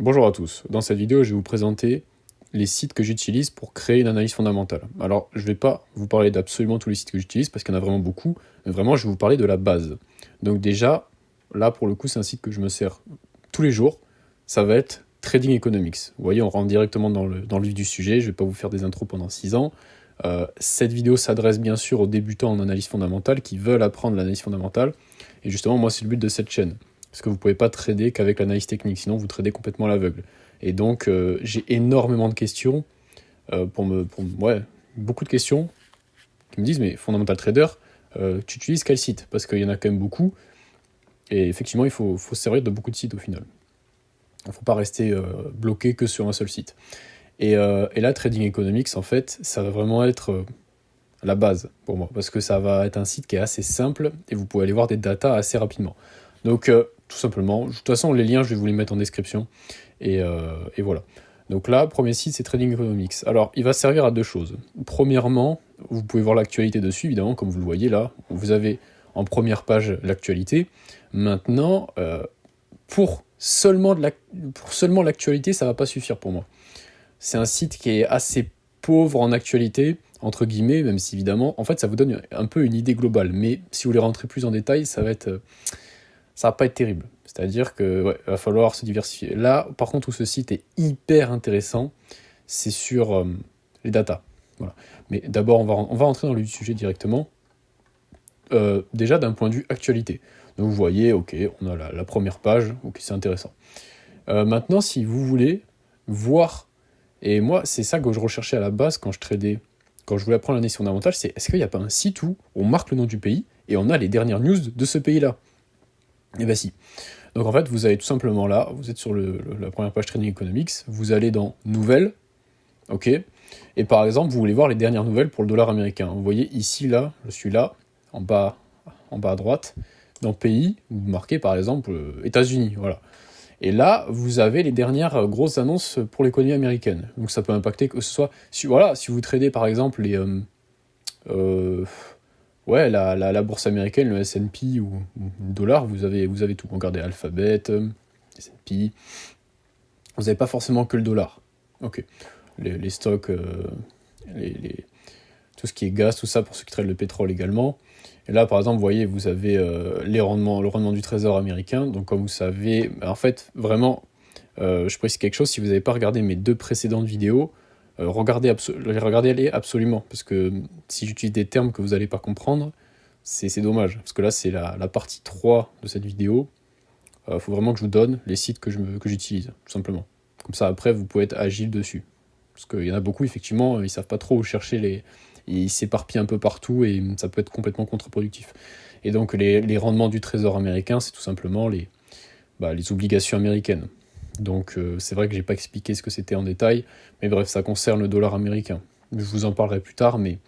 Bonjour à tous, dans cette vidéo je vais vous présenter les sites que j'utilise pour créer une analyse fondamentale. Alors je ne vais pas vous parler d'absolument tous les sites que j'utilise parce qu'il y en a vraiment beaucoup, mais vraiment je vais vous parler de la base. Donc déjà, là pour le coup c'est un site que je me sers tous les jours, ça va être Trading Economics. Vous voyez, on rentre directement dans le vif du sujet, je ne vais pas vous faire des intros pendant 6 ans. Cette vidéo s'adresse bien sûr aux débutants en analyse fondamentale qui veulent apprendre l'analyse fondamentale, et justement moi c'est le but de cette chaîne. Parce que vous ne pouvez pas trader qu'avec l'analyse technique, sinon vous tradez complètement à l'aveugle. Et donc, j'ai énormément de questions, beaucoup de questions qui me disent, mais Fundamental Trader, tu utilises quel site? Parce qu'il y en a quand même beaucoup, et effectivement, il faut se servir de beaucoup de sites au final. Il ne faut pas rester bloqué que sur un seul site. Et là, Trading Economics, en fait, ça va vraiment être la base pour moi, parce que ça va être un site qui est assez simple, et vous pouvez aller voir des datas assez rapidement. Donc, tout simplement, de toute façon, les liens, je vais vous les mettre en description, et voilà. Donc là, premier site, c'est Trading Economics. Alors, il va servir à deux choses. Premièrement, vous pouvez voir l'actualité dessus, évidemment, comme vous le voyez là. Vous avez en première page l'actualité. Maintenant, pour seulement l'actualité, ça ne va pas suffire pour moi. C'est un site qui est assez pauvre en actualité, entre guillemets, même si évidemment, en fait, ça vous donne un peu une idée globale. Mais si vous voulez rentrer plus en détail, ça va pas être terrible. C'est-à-dire que va falloir se diversifier. Là, par contre, où ce site est hyper intéressant, c'est sur les datas. Voilà. Mais d'abord, on va rentrer dans le sujet directement. Déjà, d'un point de vue actualité. Donc, vous voyez, ok, on a la première page, ok, c'est intéressant. Maintenant, si vous voulez voir, et moi, c'est ça que je recherchais à la base quand je tradais, quand je voulais apprendre l'analyse fondamentale, c'est est-ce qu'il n'y a pas un site où on marque le nom du pays et on a les dernières news de ce pays-là? Et bien si. Donc en fait, vous allez tout simplement là, vous êtes sur la première page Trading Economics, vous allez dans Nouvelles, ok, et par exemple, vous voulez voir les dernières nouvelles pour le dollar américain. Vous voyez ici, là, je suis là, en bas à droite, dans Pays, vous marquez par exemple États-Unis, voilà. Et là, vous avez les dernières grosses annonces pour l'économie américaine. Donc ça peut impacter que ce soit, si vous tradez par exemple la bourse américaine, le S&P ou le dollar, vous avez tout. Regardez Alphabet, S&P, vous n'avez pas forcément que le dollar. Ok. Les stocks, tout ce qui est gaz, tout ça, pour ceux qui traitent le pétrole également. Et là, par exemple, vous voyez, vous avez le rendement du trésor américain. Donc, comme vous savez, en fait, vraiment, je précise quelque chose, si vous n'avez pas regardé mes deux précédentes vidéos, regardez-les absolument, parce que si j'utilise des termes que vous n'allez pas comprendre, c'est dommage, parce que là c'est la partie 3 de cette vidéo. Faut vraiment que je vous donne les sites que j'utilise, tout simplement. Comme ça après vous pouvez être agile dessus. Parce qu'il y en a beaucoup, effectivement, ils savent pas trop où chercher ils s'éparpillent un peu partout et ça peut être complètement contre-productif. Et donc les rendements du trésor américain, c'est tout simplement les obligations américaines. Donc c'est vrai que j'ai pas expliqué ce que c'était en détail, mais bref, ça concerne le dollar américain. Je vous en parlerai plus tard, mais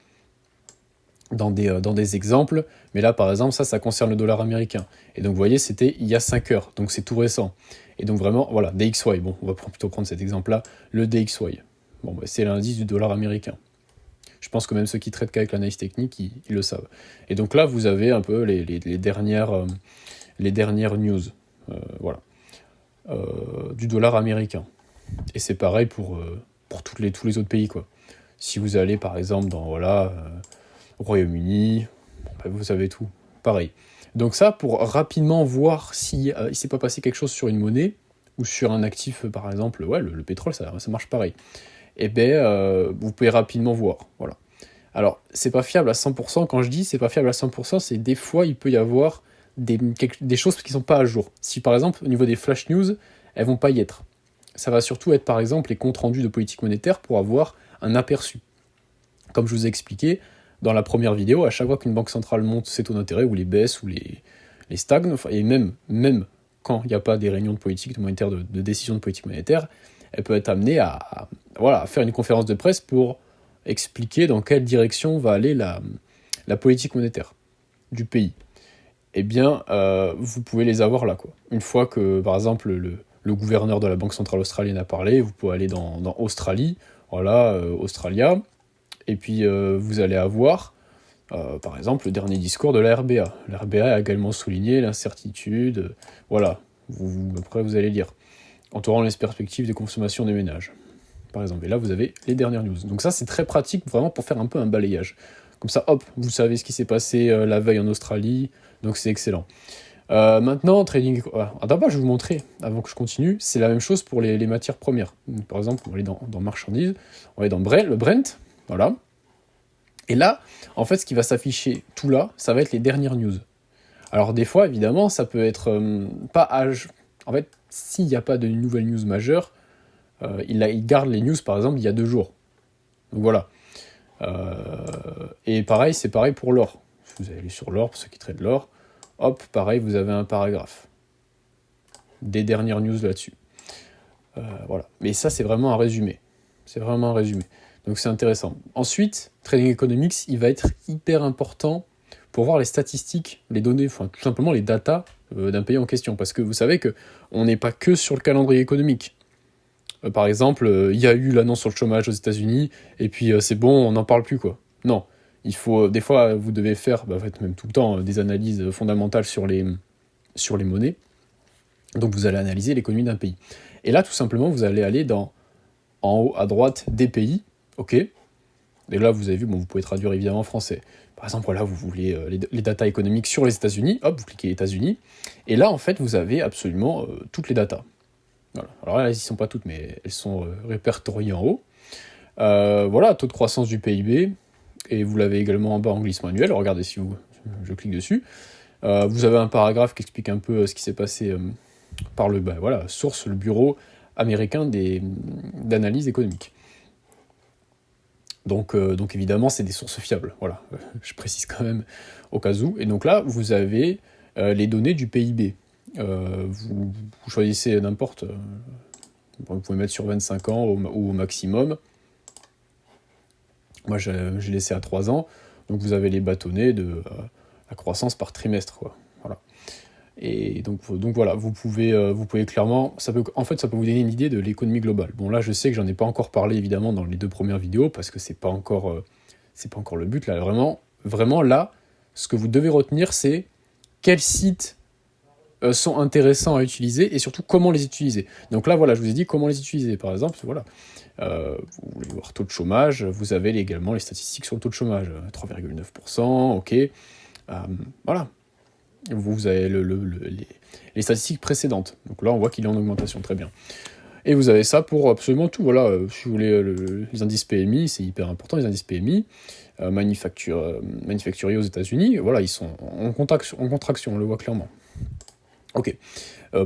dans des exemples. Mais là, par exemple, ça concerne le dollar américain. Et donc, vous voyez, c'était il y a 5 heures, donc c'est tout récent. Et donc vraiment, voilà, DXY, bon, on va plutôt prendre cet exemple-là, le DXY. Bon, c'est l'indice du dollar américain. Je pense que même ceux qui traitent qu'avec l'analyse technique, ils le savent. Et donc là, vous avez un peu les dernières news, voilà, du dollar américain. Et c'est pareil pour tous les autres pays, quoi. Si vous allez, par exemple, dans, au Royaume-Uni, vous savez tout, pareil. Donc ça, pour rapidement voir si il s'est pas passé quelque chose sur une monnaie, ou sur un actif, par exemple, le pétrole, ça marche pareil. Et vous pouvez rapidement voir, voilà. Alors, c'est pas fiable à 100%, quand je dis c'est pas fiable à 100%, c'est des fois, il peut y avoir des choses qui sont pas à jour. Si, par exemple, au niveau des flash news, elles vont pas y être. Ça va surtout être, par exemple, les comptes rendus de politique monétaire pour avoir un aperçu. Comme je vous ai expliqué dans la première vidéo, à chaque fois qu'une banque centrale monte ses taux d'intérêt, ou les baisse, ou les stagne, et même quand il n'y a pas des réunions de politique monétaire, de décision de politique monétaire, elle peut être amenée à faire une conférence de presse pour expliquer dans quelle direction va aller la politique monétaire du pays. Eh bien, vous pouvez les avoir là, quoi. Une fois que, par exemple, le gouverneur de la Banque centrale australienne a parlé, vous pouvez aller dans Australie, Australia, et puis vous allez avoir, par exemple, le dernier discours de la RBA. La RBA a également souligné l'incertitude, voilà, après vous allez lire. entourant les perspectives des consommations des ménages, par exemple. Et là, vous avez les dernières news. Donc ça, c'est très pratique, vraiment, pour faire un peu un balayage. Comme ça, hop, vous savez ce qui s'est passé la veille en Australie, donc c'est excellent. Maintenant, trading... D'abord, je vais vous montrer, avant que je continue, c'est la même chose pour les matières premières. Donc, par exemple, on va aller dans marchandises, on va aller dans le Brent, voilà. Et là, en fait, ce qui va s'afficher tout là, ça va être les dernières news. Alors des fois, évidemment, ça peut être pas âge. En fait, s'il n'y a pas de nouvelles news majeures, il garde les news, par exemple, il y a 2 jours. Donc voilà. Et pareil, c'est pareil pour l'or. Vous allez aller sur l'or, pour ceux qui traitent l'or. Hop, pareil, vous avez un paragraphe. Des dernières news là-dessus. Voilà. Mais ça, c'est vraiment un résumé. C'est vraiment un résumé. Donc c'est intéressant. Ensuite, Trading Economics, il va être hyper important pour voir les statistiques, les données, enfin tout simplement les datas d'un pays en question. Parce que vous savez qu'on n'est pas que sur le calendrier économique. Par exemple, il y a eu l'annonce sur le chômage aux États-Unis, et puis c'est bon, on n'en parle plus, quoi. Non. Il faut, des fois, vous devez faire, en fait, même tout le temps, des analyses fondamentales sur les monnaies. Donc vous allez analyser l'économie d'un pays. Et là, tout simplement, vous allez aller en haut à droite des pays, ok. Et là, vous avez vu, bon, vous pouvez traduire évidemment en français. Par exemple, voilà, vous voulez les datas économiques sur les États-Unis, hop, vous cliquez États-Unis, et là, en fait, vous avez absolument toutes les datas. Voilà. Alors là, elles n'y sont pas toutes, mais elles sont répertoriées en haut. Voilà, taux de croissance du PIB, et vous l'avez également en bas en glissement annuel. Regardez si je clique dessus. Vous avez un paragraphe qui explique un peu ce qui s'est passé par le bureau américain d'analyse économique. Donc évidemment, c'est des sources fiables. Voilà, je précise quand même au cas où. Et donc là, vous avez les données du PIB. Vous choisissez n'importe. Vous pouvez mettre sur 25 ans ou au maximum. Moi, j'ai laissé à 3 ans. Donc vous avez les bâtonnets de la croissance par trimestre, quoi. Voilà. Et donc voilà, vous pouvez clairement, ça peut vous donner une idée de l'économie globale. Bon, là, je sais que j'en ai pas encore parlé évidemment dans les 2 premières vidéos parce que c'est pas encore le but là. Vraiment là, ce que vous devez retenir, c'est quels sites sont intéressants à utiliser et surtout comment les utiliser. Donc là, voilà, je vous ai dit comment les utiliser. Par exemple, voilà, vous voulez voir taux de chômage, vous avez également les statistiques sur le taux de chômage, 3,9%, ok. Voilà. Vous avez les statistiques précédentes. Donc là, on voit qu'il est en augmentation, très bien. Et vous avez ça pour absolument tout. Voilà, si vous voulez les indices PMI, c'est hyper important, les indices PMI, manufacturiers aux États-Unis, voilà, ils sont en contraction, on le voit clairement. Ok.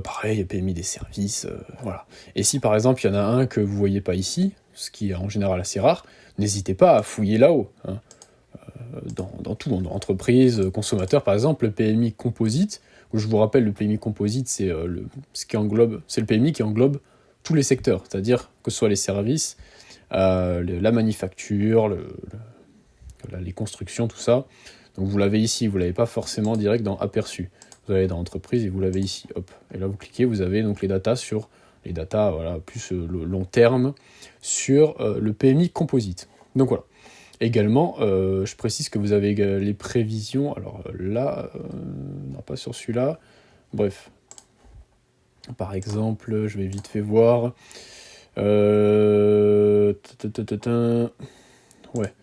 Pareil, PMI des services, voilà. Et si par exemple, il y en a un que vous ne voyez pas ici, ce qui est en général assez rare, n'hésitez pas à fouiller là-haut. Hein. Dans tout, dans entreprise, consommateur, par exemple, le PMI composite, où je vous rappelle, le PMI composite, c'est le PMI qui englobe tous les secteurs, c'est-à-dire que ce soit les services, la manufacture, les constructions, tout ça. Donc vous l'avez ici, vous ne l'avez pas forcément direct dans aperçu. Vous allez dans entreprise et vous l'avez ici, hop. Et là vous cliquez, vous avez donc les datas voilà, plus le long terme sur le PMI composite. Donc voilà. Également, je précise que vous avez les prévisions, alors là, non pas sur celui-là, bref. Par exemple, je vais vite fait voir. Ouais.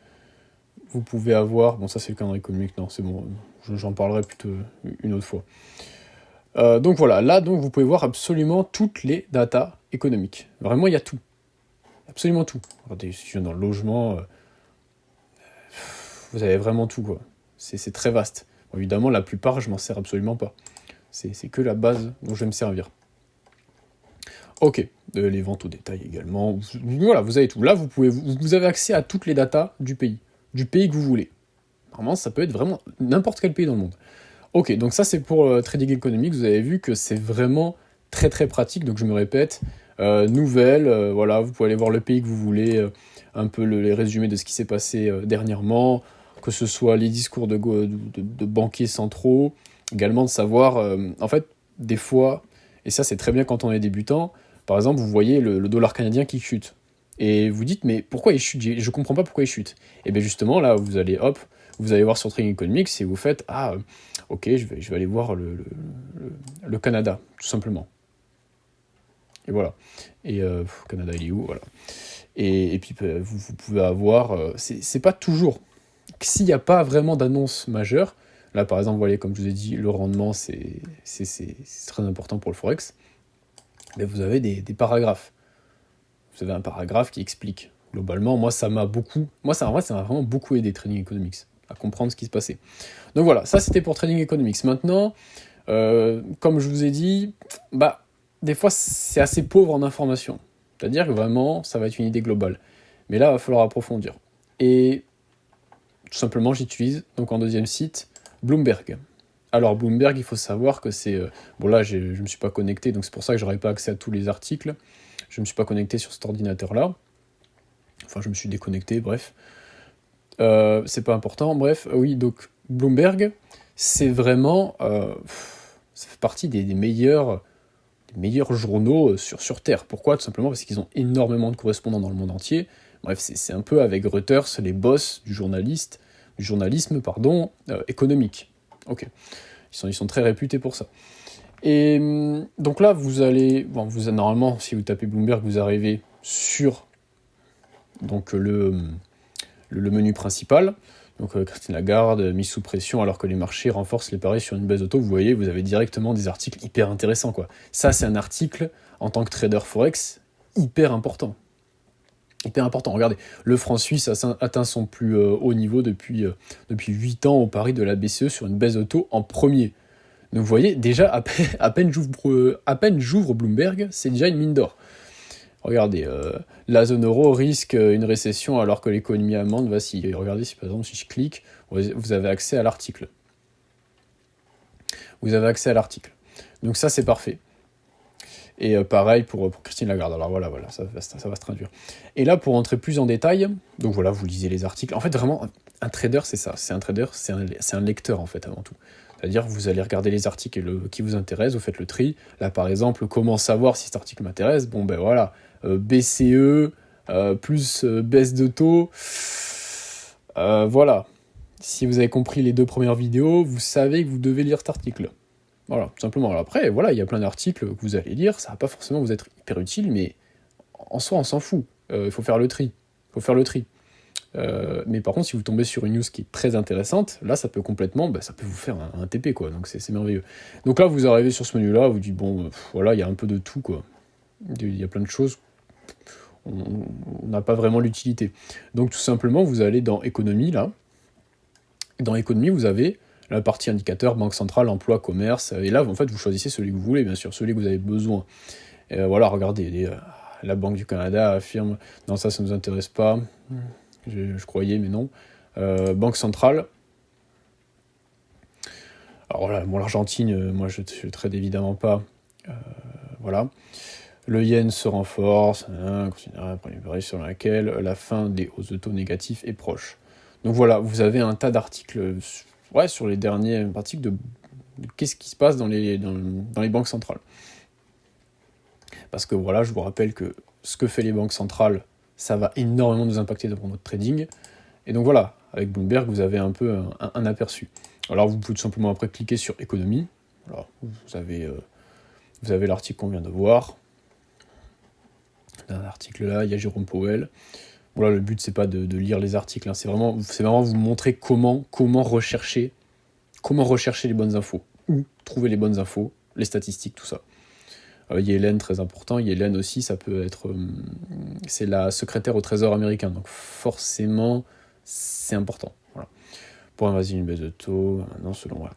Vous pouvez avoir, bon ça c'est le calendrier économique, non c'est bon, j'en parlerai plutôt une autre fois. Donc voilà, là donc vous pouvez voir absolument toutes les datas économiques. Vraiment il y a tout. Absolument tout. Regardez, si je viens dans le logement... vous avez vraiment tout, quoi. C'est très vaste. Bon, évidemment, la plupart, je m'en sers absolument pas. C'est que la base dont je vais me servir. Ok, les ventes au détail également. Voilà, vous avez tout. Là, vous avez accès à toutes les datas du pays que vous voulez. Vraiment, ça peut être vraiment n'importe quel pays dans le monde. Ok, donc ça, c'est pour Trading Economics. Vous avez vu que c'est vraiment très très pratique. Donc je me répète, nouvelles, voilà, vous pouvez aller voir le pays que vous voulez, un peu les résumés de ce qui s'est passé dernièrement, que ce soit les discours de banquiers centraux, également de savoir, en fait, des fois, et ça c'est très bien quand on est débutant, par exemple, vous voyez le dollar canadien qui chute, et vous dites, mais pourquoi il chute? Je comprends pas pourquoi il chute. Et bien justement, là, vous allez voir sur Trading Economics, et vous faites, ok, je vais aller voir le Canada, tout simplement. Et voilà. Et Canada, il est où? Voilà. Et puis, vous pouvez avoir... c'est pas toujours... S'il n'y a pas vraiment d'annonce majeure, là, par exemple, vous voyez, comme je vous ai dit, le rendement, c'est très important pour le Forex, mais vous avez des paragraphes. Vous avez un paragraphe qui explique. Globalement, moi, ça m'a beaucoup... Moi, ça, en vrai, ça m'a vraiment beaucoup aidé, Trading Economics, à comprendre ce qui se passait. Donc voilà, ça, c'était pour Trading Economics. Maintenant, comme je vous ai dit, bah, des fois, c'est assez pauvre en informations. C'est-à-dire que vraiment, ça va être une idée globale. Mais là, il va falloir approfondir. Et tout simplement, j'utilise, donc en deuxième site, Bloomberg. Alors, Bloomberg, il faut savoir que c'est... bon, là, je ne me suis pas connecté, donc c'est pour ça que je n'aurai pas accès à tous les articles. Je ne me suis pas connecté sur cet ordinateur-là. Enfin, je me suis déconnecté, bref. C'est pas important, bref. Oui, donc, Bloomberg, c'est vraiment... ça fait partie des meilleurs journaux sur Terre. Pourquoi? Tout simplement parce qu'ils ont énormément de correspondants dans le monde entier. Bref, c'est un peu avec Reuters les boss du journalisme économique. Ok. Ils sont très réputés pour ça. Et donc là, vous allez... Bon, normalement, si vous tapez Bloomberg, vous arrivez sur donc, le menu principal. Donc Christine Lagarde, mise sous pression alors que les marchés renforcent les paris sur une baisse d'auto. Vous voyez, vous avez directement des articles hyper intéressants, quoi. Ça, c'est un article, en tant que trader Forex, hyper important. Hyper important. Regardez, le franc suisse a atteint son plus haut niveau depuis 8 ans au pari de la BCE sur une baisse d'auto en premier. Donc vous voyez, déjà, à peine j'ouvre Bloomberg, c'est déjà une mine d'or. Regardez, la zone euro risque une récession alors que l'économie allemande vacille. Regardez, si par exemple, si je clique, vous avez accès à l'article. Vous avez accès à l'article. Donc ça, c'est parfait. Et pareil pour Christine Lagarde. Alors voilà, ça va se traduire. Et là, pour entrer plus en détail, donc voilà, vous lisez les articles. En fait, vraiment, un trader, c'est ça. C'est un trader, c'est un lecteur, en fait, avant tout. C'est-à-dire que vous allez regarder les articles qui vous intéressent, vous faites le tri. Là, par exemple, comment savoir si cet article m'intéresse? Bon, ben voilà, BCE, plus baisse de taux. Voilà. Si vous avez compris les 2 premières vidéos, vous savez que vous devez lire cet article. Voilà, tout simplement. Alors après, voilà, il y a plein d'articles que vous allez lire, ça va pas forcément vous être hyper utile, mais en soi, on s'en fout. Il faut faire le tri. Mais par contre, si vous tombez sur une news qui est très intéressante, là, ça peut complètement, ça peut vous faire un TP, quoi. Donc c'est merveilleux. Donc là, vous arrivez sur ce menu-là, vous dites, bon, voilà, il y a un peu de tout, quoi. Il y a plein de choses, on n'a pas vraiment l'utilité. Donc tout simplement, vous allez dans économie, là. Dans économie, vous avez la partie indicateur, banque centrale, emploi, commerce. Et là, en fait, vous choisissez celui que vous voulez, bien sûr, celui que vous avez besoin. Et voilà, regardez, la Banque du Canada affirme... Non, ça ne nous intéresse pas. Je croyais, mais non. Banque centrale. Alors voilà, bon, l'Argentine, moi, je trade évidemment pas. Voilà. Le yen se renforce, considérable pour les paris sur laquelle la fin des hausses de taux négatifs est proche. Donc voilà, vous avez un tas d'articles sur les derniers articles de qu'est-ce qui se passe dans les banques centrales. Parce que voilà, je vous rappelle que ce que fait les banques centrales, ça va énormément nous impacter dans notre trading. Et donc voilà, avec Bloomberg, vous avez un peu un aperçu. Alors vous pouvez tout simplement après cliquer sur économie. Alors, vous avez l'article qu'on vient de voir. Dans l'article là, il y a Jérôme Powell. Voilà, le but c'est pas de lire les articles, hein. C'est vraiment vous montrer comment rechercher les bonnes infos, où trouver les bonnes infos, les statistiques, tout ça. Yellen, très important. Yellen aussi, ça peut être... c'est la secrétaire au Trésor américain, donc forcément, c'est important. Voilà. Pour invaser une baisse de taux, maintenant, selon... Voilà.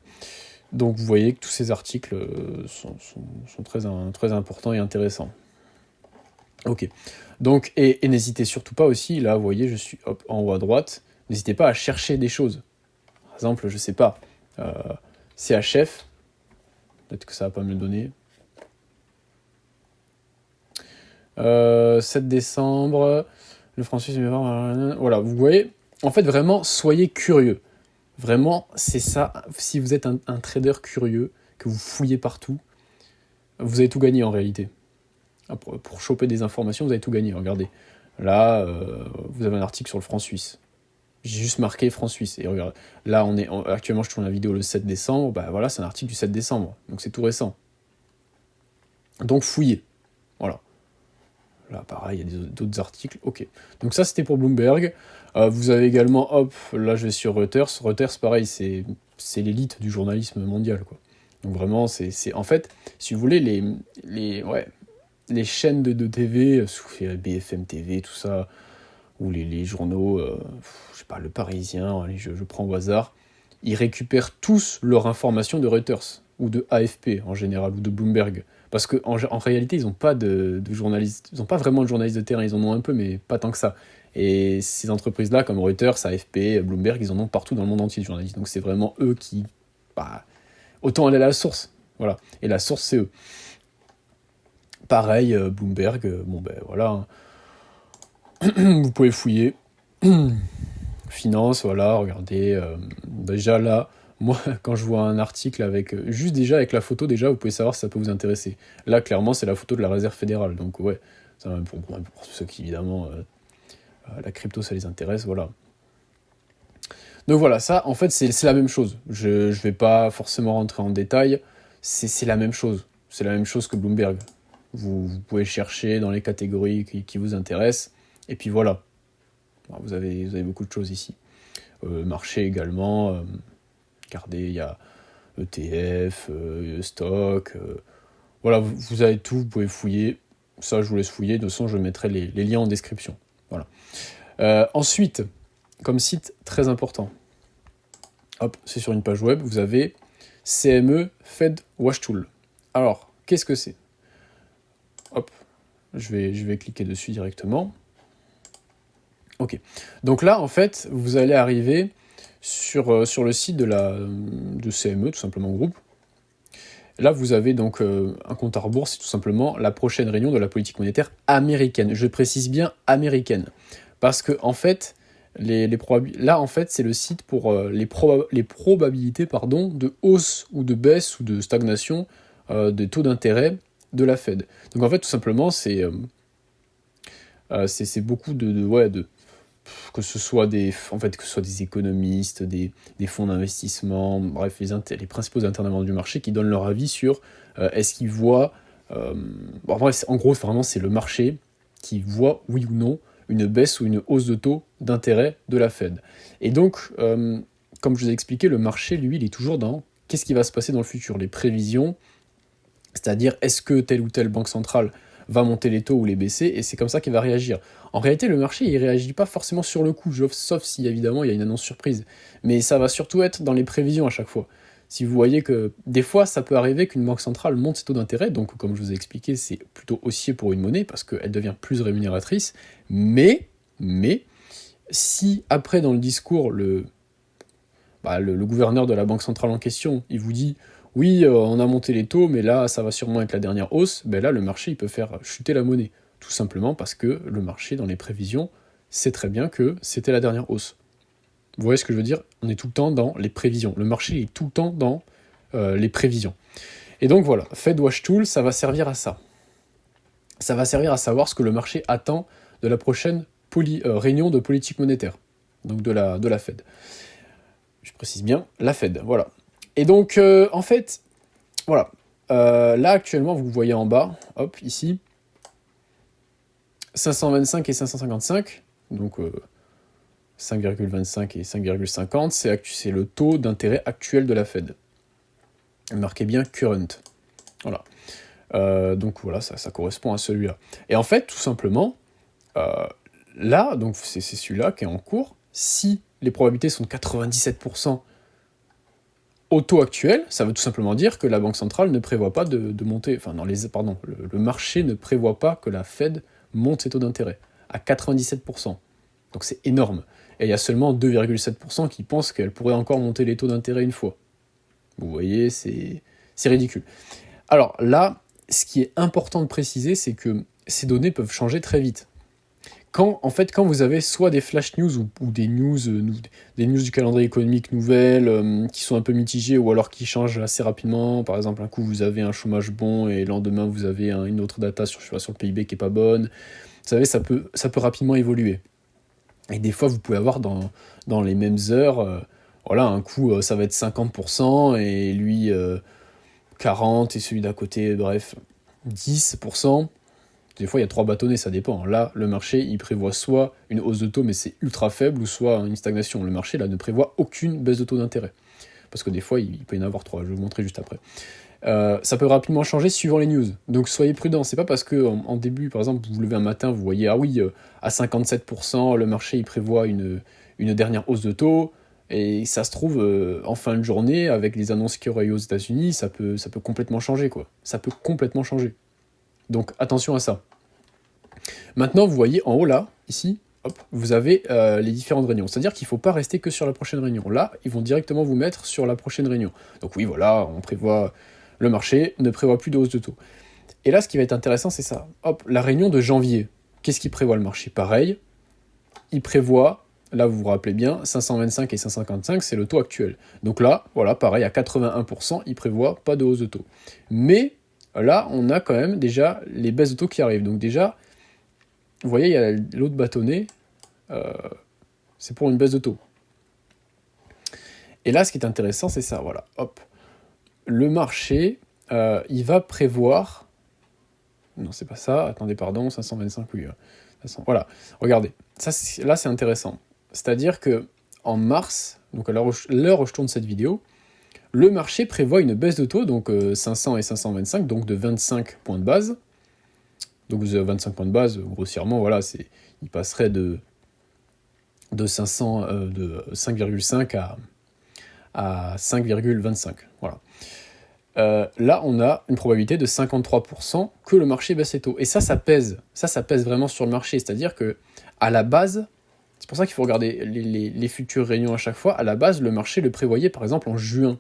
Donc vous voyez que tous ces articles sont très importants et intéressants. Ok. Donc, et n'hésitez surtout pas aussi, là, vous voyez, je suis en haut à droite, n'hésitez pas à chercher des choses. Par exemple, je sais pas, CHF, peut-être que ça va pas me le donner. 7 décembre, le franc suisse, voilà, vous voyez, en fait, vraiment, soyez curieux. Vraiment, c'est ça, si vous êtes un trader curieux, que vous fouillez partout, vous avez tout gagné en réalité. Pour choper des informations, vous avez tout gagné. Regardez, là, vous avez un article sur le franc suisse. J'ai juste marqué franc suisse. Et regarde, là, actuellement, je tourne la vidéo le 7 décembre. Voilà, c'est un article du 7 décembre. Donc, c'est tout récent. Donc, fouillez. Voilà. Là, pareil, il y a d'autres articles. Ok. Donc ça, c'était pour Bloomberg. Vous avez également, hop, là, je vais sur Reuters. Reuters, pareil, c'est l'élite du journalisme mondial, quoi. Donc vraiment, en fait, si vous voulez, les chaînes de TV, BFM TV, tout ça, ou les journaux, je sais pas, Le Parisien, allez, je prends au hasard, ils récupèrent tous leur information de Reuters, ou de AFP en général, ou de Bloomberg. Parce qu'en réalité, ils n'ont pas de journalistes, ils n'ont pas vraiment de journalistes de terrain, ils en ont un peu, mais pas tant que ça. Et ces entreprises-là, comme Reuters, AFP, Bloomberg, ils en ont partout dans le monde entier de journalistes. Donc c'est vraiment eux qui... Bah, autant aller à la source, voilà. Et la source, c'est eux. Pareil, Bloomberg, bon ben voilà, vous pouvez fouiller. Finance, voilà, regardez. Déjà là, moi, quand je vois un article juste déjà avec la photo, déjà, vous pouvez savoir si ça peut vous intéresser. Là, clairement, c'est la photo de la Réserve fédérale. Donc, ouais, ça, pour ceux qui, évidemment, la crypto, ça les intéresse, voilà. Donc voilà, ça, en fait, c'est la même chose. Je vais pas forcément rentrer en détail. C'est la même chose. C'est la même chose que Bloomberg. Vous pouvez chercher dans les catégories qui vous intéressent. Et puis voilà. Alors, vous avez beaucoup de choses ici. Marché également. Regardez, il y a ETF, stock. Voilà, vous avez tout, vous pouvez fouiller. Ça, je vous laisse fouiller. De toute façon, je mettrai les liens en description. Voilà. Ensuite, comme site très important, hop, c'est sur une page web, vous avez CME Fed Watch Tool. Alors, qu'est-ce que c'est? Hop, je vais cliquer dessus directement. Ok. Donc là, en fait, vous allez arriver sur le site de CME, tout simplement groupe. Là, vous avez donc un compte à rebours, c'est tout simplement la prochaine réunion de la politique monétaire américaine. Je précise bien américaine. Parce que, en fait, là, en fait, c'est le site pour les probabilités de hausse ou de baisse ou de stagnation des taux d'intérêt de la Fed. Donc, en fait, tout simplement, c'est beaucoup que ce soit des économistes, des fonds d'investissement, bref, les principaux intervenants du marché qui donnent leur avis sur est-ce qu'ils voient... en gros, vraiment, c'est le marché qui voit, oui ou non, une baisse ou une hausse de taux d'intérêt de la Fed. Et donc, comme je vous ai expliqué, le marché, lui, il est toujours dans qu'est-ce qui va se passer dans le futur, les prévisions, c'est-à-dire est-ce que telle ou telle banque centrale va monter les taux ou les baisser, et c'est comme ça qu'il va réagir. En réalité, le marché, il réagit pas forcément sur le coup, sauf si, évidemment, il y a une annonce surprise. Mais ça va surtout être dans les prévisions à chaque fois. Si vous voyez que, des fois, ça peut arriver qu'une banque centrale monte ses taux d'intérêt, donc, comme je vous ai expliqué, c'est plutôt haussier pour une monnaie, parce qu'elle devient plus rémunératrice, mais, si, après, dans le discours, le gouverneur de la banque centrale en question, il vous dit oui, on a monté les taux, mais là, ça va sûrement être la dernière hausse, ben là, le marché, il peut faire chuter la monnaie. Tout simplement parce que le marché, dans les prévisions, sait très bien que c'était la dernière hausse. Vous voyez ce que je veux dire? On est tout le temps dans les prévisions. Le marché est tout le temps dans les prévisions. Et donc voilà, Fed Watch Tool, ça va servir à ça. Ça va servir à savoir ce que le marché attend de la prochaine réunion de politique monétaire, donc de la Fed. Je précise bien, la Fed, voilà. Et donc, en fait, voilà. Là, actuellement, vous voyez en bas, hop, ici, 525 et 555, donc 5,25 et 5,50, c'est le taux d'intérêt actuel de la Fed. Marquez bien current. Voilà. Donc voilà, ça correspond à celui-là. Et en fait, tout simplement, là, donc c'est celui-là qui est en cours. Si les probabilités sont de 97% au taux actuel, ça veut tout simplement dire que la Banque centrale ne prévoit pas de monter... le marché ne prévoit pas que la Fed monte ses taux d'intérêt à 97%. Donc c'est énorme. Et il y a seulement 2,7% qui pensent qu'elle pourrait encore monter les taux d'intérêt une fois. Vous voyez, c'est ridicule. Alors là, ce qui est important de préciser, c'est que ces données peuvent changer très vite. Quand vous avez soit des flash news ou des news du calendrier économique nouvelles qui sont un peu mitigées ou alors qui changent assez rapidement, par exemple un coup vous avez un chômage bon et le lendemain vous avez une autre data sur le PIB qui est pas bonne, vous savez, ça peut rapidement évoluer. Et des fois vous pouvez avoir dans les mêmes heures, un coup ça va être 50% et lui 40% et celui d'à côté, bref, 10%. que des fois, il y a 3 bâtonnets, ça dépend. Là, le marché, il prévoit soit une hausse de taux, mais c'est ultra faible, ou soit une stagnation. Le marché, là, ne prévoit aucune baisse de taux d'intérêt. Parce que des fois, il peut y en avoir 3, je vais vous montrer juste après. Ça peut rapidement changer suivant les news. Donc soyez prudents. C'est pas parce que en début, par exemple, vous vous levez un matin, vous voyez, ah oui, à 57%, le marché, il prévoit une dernière hausse de taux, et ça se trouve, en fin de journée, avec les annonces qu'il y aura eu aux États-Unis, ça peut complètement changer, quoi. Ça peut complètement changer. Donc attention à ça. Maintenant, vous voyez en haut là, ici, hop, vous avez les différentes réunions. C'est-à-dire qu'il ne faut pas rester que sur la prochaine réunion. Là, ils vont directement vous mettre sur la prochaine réunion. Donc oui, voilà, on prévoit, le marché ne prévoit plus de hausse de taux. Et là, ce qui va être intéressant, c'est ça. Hop, la réunion de janvier. Qu'est-ce qu'il prévoit le marché? Pareil, il prévoit, là vous vous rappelez bien, 525 et 555, c'est le taux actuel. Donc là, voilà, pareil, à 81%, il prévoit pas de hausse de taux. Mais là, on a quand même déjà les baisses de taux qui arrivent. Donc déjà, vous voyez, il y a l'autre bâtonnet, c'est pour une baisse de taux. Et là, ce qui est intéressant, c'est ça, voilà, hop. Le marché, il va prévoir... Non, c'est pas ça, attendez, pardon, 525, oui. 500, voilà, regardez, ça, là, c'est intéressant. C'est-à-dire que en mars, donc à l'heure où je tourne cette vidéo, le marché prévoit une baisse de taux, donc 500 et 525, donc de 25 points de base. Donc 25 points de base, grossièrement, voilà, il passerait de 5,5 à 5,25. Voilà. Là, on a une probabilité de 53% que le marché baisse les taux. Et ça pèse. Ça pèse vraiment sur le marché. C'est-à-dire que à la base, c'est pour ça qu'il faut regarder les futures réunions à chaque fois. À la base, le marché le prévoyait, par exemple, en juin.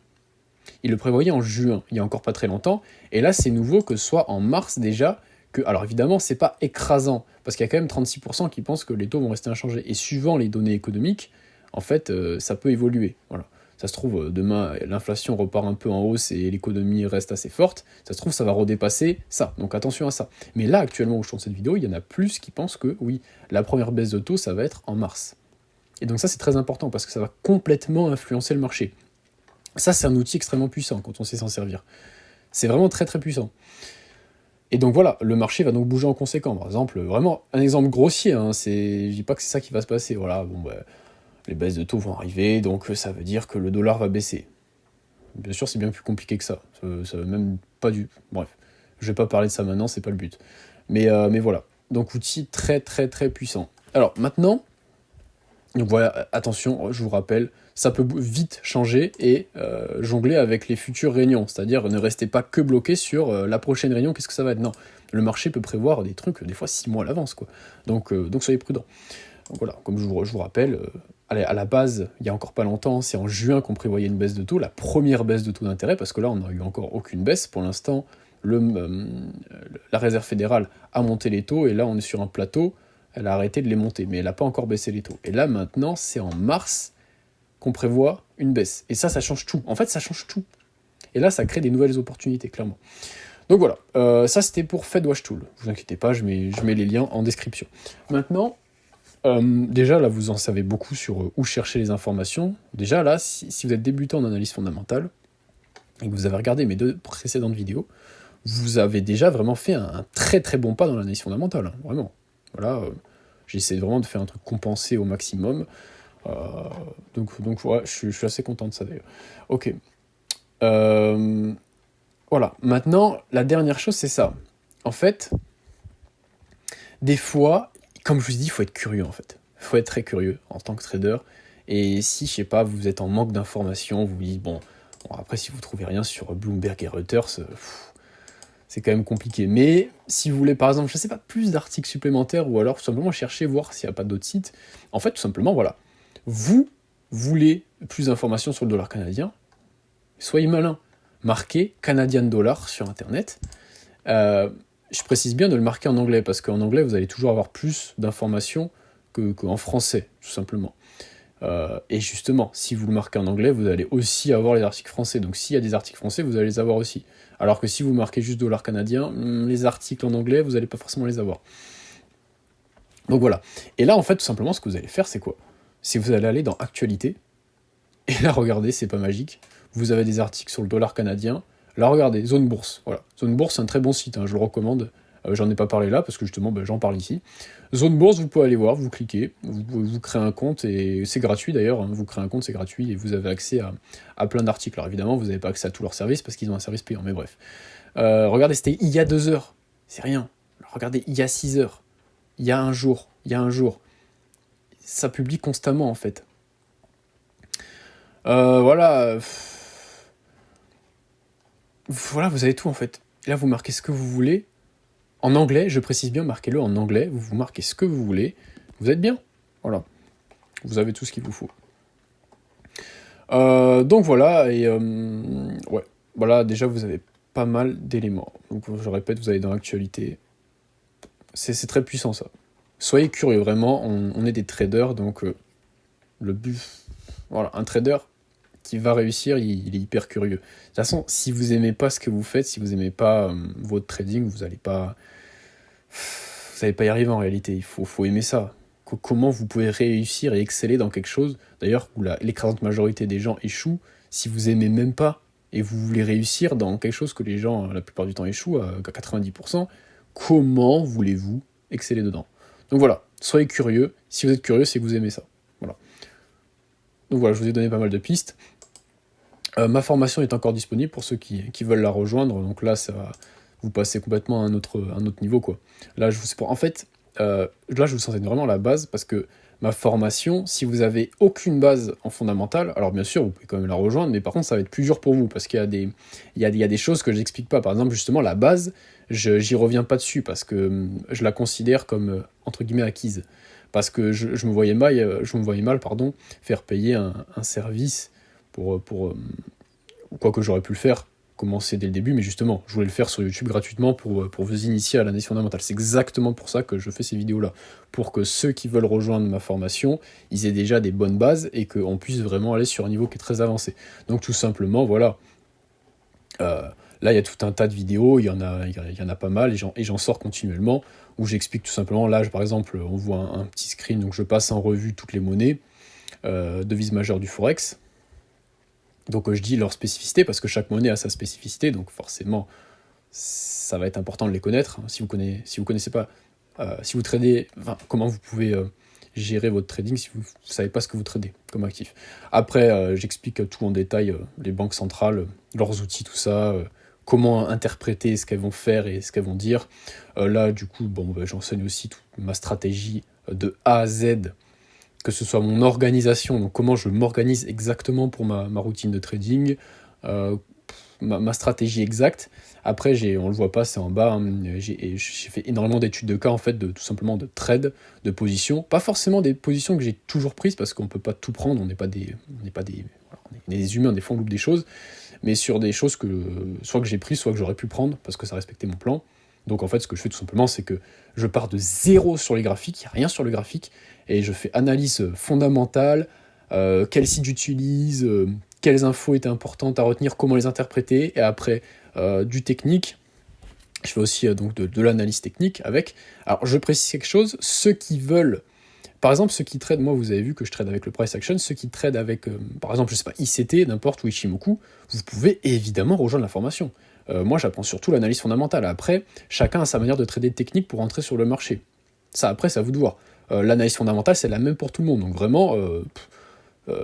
Il le prévoyait en juin, il n'y a encore pas très longtemps. Et là, c'est nouveau que ce soit en mars déjà. Alors évidemment, c'est pas écrasant, parce qu'il y a quand même 36% qui pensent que les taux vont rester inchangés. Et suivant les données économiques, en fait, ça peut évoluer. Voilà. Ça se trouve, demain, l'inflation repart un peu en hausse et l'économie reste assez forte. Ça se trouve, ça va redépasser ça. Donc attention à ça. Mais là, actuellement, où je tourne cette vidéo, il y en a plus qui pensent que, oui, la première baisse de taux, ça va être en mars. Et donc ça, c'est très important, parce que ça va complètement influencer le marché. Ça, c'est un outil extrêmement puissant, quand on sait s'en servir. C'est vraiment très, très puissant. Et donc voilà, le marché va donc bouger en conséquence. Par exemple, vraiment, un exemple grossier, hein, je dis pas que c'est ça qui va se passer. Voilà, bon, bah, les baisses de taux vont arriver, donc ça veut dire que le dollar va baisser. Bien sûr, c'est bien plus compliqué que ça. Ça veut même pas du... Bref, je vais pas parler de ça maintenant, c'est pas le but. Mais voilà, donc outil très très très puissant. Alors maintenant, donc voilà, attention, je vous rappelle, ça peut vite changer et jongler avec les futures réunions. C'est-à-dire, ne restez pas que bloqué sur la prochaine réunion, qu'est-ce que ça va être. Non, le marché peut prévoir des trucs, des fois 6 mois à l'avance, quoi. Donc soyez prudents. Donc voilà, comme je vous rappelle, à la base, il y a encore pas longtemps, c'est en juin qu'on prévoyait une baisse de taux, la première baisse de taux d'intérêt, parce que là, on n'a eu encore aucune baisse. Pour l'instant, la Réserve fédérale a monté les taux, et là, on est sur un plateau, elle a arrêté de les monter, mais elle n'a pas encore baissé les taux. Et là, maintenant, c'est en mars qu'on prévoit une baisse. Et ça change tout. En fait, ça change tout. Et là, ça crée des nouvelles opportunités, clairement. Donc voilà, ça c'était pour FedWatchTool. Ne vous inquiétez pas, je mets les liens en description. Maintenant, déjà là, vous en savez beaucoup sur où chercher les informations. Déjà là, si vous êtes débutant en analyse fondamentale, et que vous avez regardé mes 2 précédentes vidéos, vous avez déjà vraiment fait un très très bon pas dans l'analyse fondamentale, hein, vraiment. Voilà, j'essaie vraiment de faire un truc compensé au maximum. Donc ouais, je suis assez content de ça d'ailleurs. Ok. Voilà. Maintenant, la dernière chose, c'est ça. En fait, des fois, comme je vous ai dit, il faut être curieux en fait. Il faut être très curieux en tant que trader. Et si, je sais pas, vous êtes en manque d'informations, vous vous dites, bon, après, si vous trouvez rien sur Bloomberg et Reuters, c'est quand même compliqué. Mais si vous voulez, par exemple, je sais pas, plus d'articles supplémentaires, ou alors tout simplement chercher, voir s'il n'y a pas d'autres sites, en fait, tout simplement, voilà. Vous voulez plus d'informations sur le dollar canadien, soyez malin. Marquez Canadian Dollar sur Internet. Je précise bien de le marquer en anglais, parce qu'en anglais, vous allez toujours avoir plus d'informations qu'en français, tout simplement. Et justement, si vous le marquez en anglais, vous allez aussi avoir les articles français. Donc s'il y a des articles français, vous allez les avoir aussi. Alors que si vous marquez juste dollar canadien, les articles en anglais, vous n'allez pas forcément les avoir. Donc voilà. Et là, en fait, tout simplement, ce que vous allez faire, c'est quoi? C'est que vous allez aller dans Actualité, et là, regardez, c'est pas magique, vous avez des articles sur le dollar canadien. Là, regardez, Zone Bourse. Voilà. Zone Bourse, c'est un très bon site, hein, je le recommande. J'en ai pas parlé là, parce que justement, j'en parle ici. Zone Bourse, vous pouvez aller voir, vous cliquez, vous créez un compte, et c'est gratuit d'ailleurs, hein, vous créez un compte, c'est gratuit, et vous avez accès à plein d'articles. Alors évidemment, vous n'avez pas accès à tous leurs services, parce qu'ils ont un service payant, mais bref. Regardez, c'était il y a 2 heures, c'est rien. Regardez, il y a 6 heures, il y a un jour, ça publie constamment en fait. Voilà, vous avez tout en fait. Et là, vous marquez ce que vous voulez. En anglais, je précise bien, marquez-le en anglais. Vous marquez ce que vous voulez. Vous êtes bien. Voilà. Vous avez tout ce qu'il vous faut. Donc voilà, et ouais. Voilà, déjà, vous avez pas mal d'éléments. Donc je répète, vous allez dans l'actualité. C'est très puissant ça. Soyez curieux, vraiment. On est des traders, donc le but... Voilà, un trader qui va réussir, il est hyper curieux. De toute façon, si vous aimez pas ce que vous faites, si vous aimez pas votre trading, vous n'allez pas y arriver en réalité. Il faut aimer ça. Comment vous pouvez réussir et exceller dans quelque chose, d'ailleurs, où l'écrasante majorité des gens échouent, si vous aimez même pas, et vous voulez réussir dans quelque chose que les gens, la plupart du temps, échouent à 90%, comment voulez-vous exceller dedans? Donc voilà, soyez curieux. Si vous êtes curieux, c'est que vous aimez ça. Voilà. Donc voilà, je vous ai donné pas mal de pistes. Ma formation est encore disponible pour ceux qui veulent la rejoindre. Donc là, ça va vous passer complètement à un autre niveau, quoi. Là, en fait, là, je vous enseigne vraiment la base parce que ma formation, si vous avez aucune base en fondamentale, alors bien sûr, vous pouvez quand même la rejoindre, mais par contre, ça va être plus dur pour vous parce qu'il y a des choses que je n'explique pas. Par exemple, justement, la base, j'y reviens pas dessus parce que je la considère comme, entre guillemets, acquise. Parce que je me voyais mal, faire payer un service pour quoi que j'aurais pu le faire, commencer dès le début, mais justement, je voulais le faire sur YouTube gratuitement pour vous initier à l'analyse fondamentale. C'est exactement pour ça que je fais ces vidéos-là, pour que ceux qui veulent rejoindre ma formation, ils aient déjà des bonnes bases et qu'on puisse vraiment aller sur un niveau qui est très avancé. Donc tout simplement, voilà. Là, il y a tout un tas de vidéos, il y en a pas mal, et j'en sors continuellement, où j'explique tout simplement, là, par exemple, on voit un petit screen, donc je passe en revue toutes les monnaies, devises majeures du Forex. Donc je dis leur spécificité, parce que chaque monnaie a sa spécificité, donc forcément, ça va être important de les connaître. Si vous connaissez pas, si vous tradez, comment vous pouvez gérer votre trading si vous ne savez pas ce que vous tradez comme actif. Après, j'explique tout en détail, les banques centrales, leurs outils, tout ça, comment interpréter ce qu'elles vont faire et ce qu'elles vont dire. Là, du coup, j'enseigne aussi toute ma stratégie de A à Z, que ce soit mon organisation, donc comment je m'organise exactement pour ma routine de trading, ma stratégie exacte. Après, on le voit pas, c'est en bas, hein, j'ai fait énormément d'études de cas, en fait, tout simplement de trade, de positions. Pas forcément des positions que j'ai toujours prises, parce qu'on peut pas tout prendre, on est des humains, des fois on loupe des choses, mais sur des choses soit que j'ai prises, soit que j'aurais pu prendre, parce que ça respectait mon plan. Donc en fait, ce que je fais tout simplement, c'est que je pars de zéro sur les graphiques, il n'y a rien sur le graphique, et je fais analyse fondamentale, quel site j'utilise, quelles infos étaient importantes à retenir, comment les interpréter, et après du technique. Je fais aussi donc de l'analyse technique avec. Alors je précise quelque chose, ceux qui veulent, par exemple ceux qui tradent, moi vous avez vu que je trade avec le price action, ceux qui tradent avec, par exemple, je sais pas, ICT, n'importe, ou Ichimoku, vous pouvez évidemment rejoindre la formation. Moi j'apprends surtout l'analyse fondamentale. Après, chacun a sa manière de trader technique pour entrer sur le marché. Ça, après, c'est à vous de voir. L'analyse fondamentale, c'est la même pour tout le monde. Donc vraiment,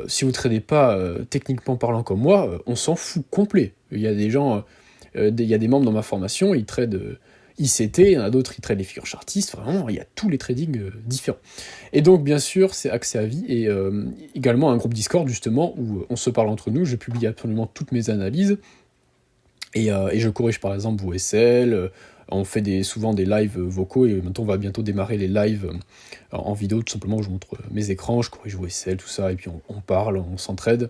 si vous ne tradez pas techniquement parlant comme moi, on s'en fout complet. Il y a des gens, il y a des membres dans ma formation, ils tradent ICT, il y en a d'autres, ils tradent les figures chartistes. Vraiment, il y a tous les tradings différents. Et donc, bien sûr, c'est accès à vie, et également un groupe Discord, justement, où on se parle entre nous, je publie absolument toutes mes analyses, et je corrige par exemple vos SL, on fait souvent des lives vocaux, et maintenant on va bientôt démarrer les lives en vidéo, tout simplement, où je montre mes écrans, je corrige vos SL, tout ça, et puis on parle, on s'entraide.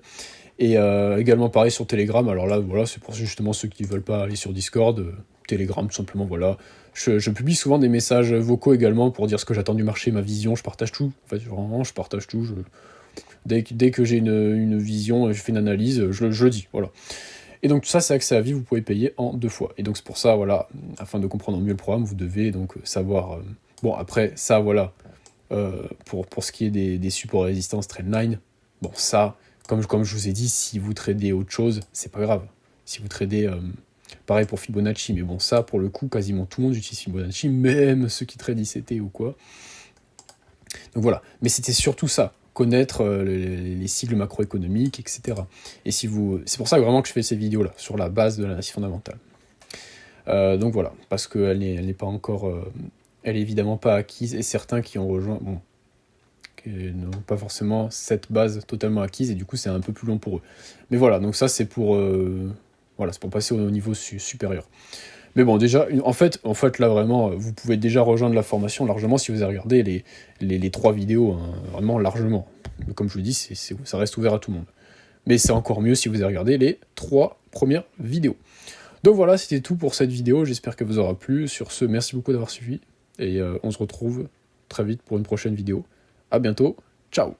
Et également pareil sur Telegram, alors là, voilà, c'est pour justement ceux qui ne veulent pas aller sur Discord, Telegram, tout simplement, voilà. Je publie souvent des messages vocaux également pour dire ce que j'attends du marché, ma vision, je partage tout. En fait, vraiment, je partage tout. Dès que j'ai une vision, je fais une analyse, je le dis, voilà. Et donc tout ça, c'est accès à vie, vous pouvez payer en 2 fois. Et donc c'est pour ça, voilà, afin de comprendre mieux le programme, vous devez donc savoir... bon, après, ça, voilà, pour ce qui est des supports résistance trendline, bon, ça, comme je vous ai dit, si vous tradez autre chose, c'est pas grave. Si vous tradez Pareil pour Fibonacci, mais bon, ça, pour le coup, quasiment tout le monde utilise Fibonacci, même ceux qui traitent ICT ou quoi. Donc voilà, mais c'était surtout ça, connaître les cycles macroéconomiques, etc. Et si vous, c'est pour ça vraiment que je fais ces vidéos-là, sur la base de l'analyse fondamentale. Donc voilà, parce qu'elle n'est pas encore, elle est évidemment pas acquise, et certains qui ont rejoint, bon, qui n'ont pas forcément cette base totalement acquise, et du coup c'est un peu plus long pour eux. Mais voilà, donc ça c'est pour, voilà, c'est pour passer au niveau supérieur. Mais bon, déjà, en fait, là, vraiment, vous pouvez déjà rejoindre la formation largement si vous avez regardé les 3 vidéos, hein, vraiment largement. Mais comme je vous le dis, ça reste ouvert à tout le monde. Mais c'est encore mieux si vous avez regardé les 3 premières vidéos. Donc voilà, c'était tout pour cette vidéo, j'espère qu'elle vous aura plu. Sur ce, merci beaucoup d'avoir suivi, et on se retrouve très vite pour une prochaine vidéo. À bientôt, ciao!